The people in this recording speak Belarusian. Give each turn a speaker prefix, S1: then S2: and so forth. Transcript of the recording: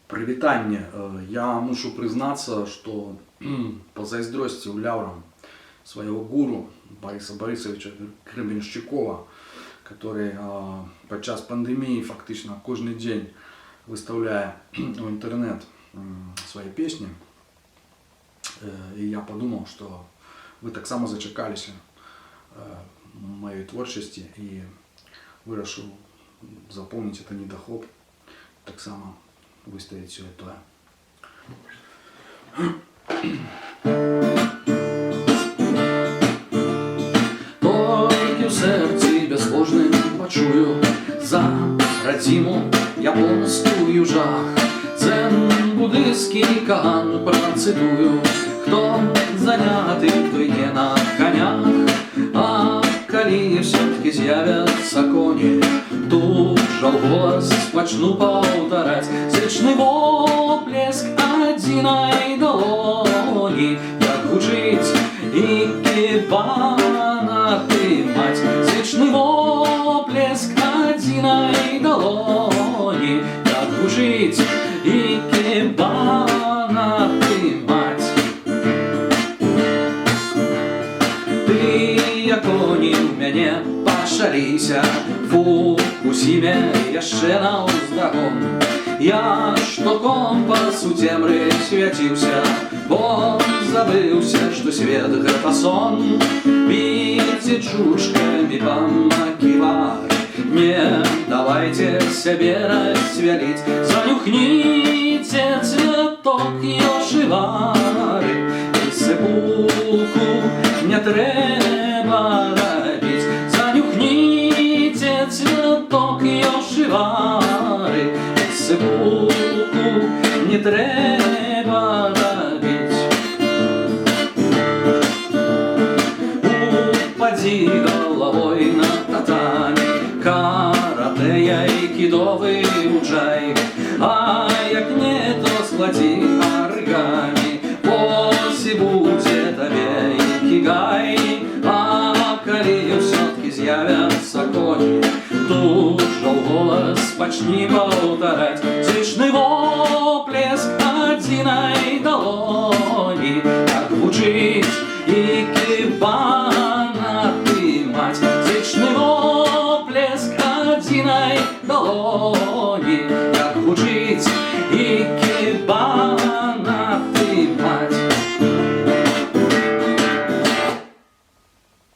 S1: Прывітанне. Я мушу признаться, что позайздросціў ляўрам своего гуру Бориса Борисовича Гребенщикова, который подчас пандемии фактично каждый день выставляя в интернет свои песни. И я подумал, что вы так само зачекались моей творчести и вырашил заполнить это недохоп, так само выставить все это.
S2: Тільки в серці безбожним почую за радзіму японську жах. Дзен-буддистський кан процитую: хто занятий, той не на конях. А коли все-таки з'явятся кони, тут же голос почну повторять зычный воплеск одиной долони. Як гучить икебана ты, мать, зычный воплеск одиной долони. Як гучить икебана ты, мать. Ты, як коні, у мяне пашаліся, Фукусіме яшчэ наўздагон. Я што компас у цемры свяціўся, бо забыўся, што свет гэта сон. Біце чушкамі па маківары, не давайте сябе развяліць. Занюхніце цветок ёшывары, і сыпуку не трэба рабіць. Занюхніце цветок ёшывары, і сыпуку не трэба рабіць. Упадзі головой на татамі, каратэ айкідовы вучай. А як не, то складзі аргамі, посі будзе табе ікігай. А калі ўсё-ткі з'явяцца коні, тут жа ў голас пачні паўтараць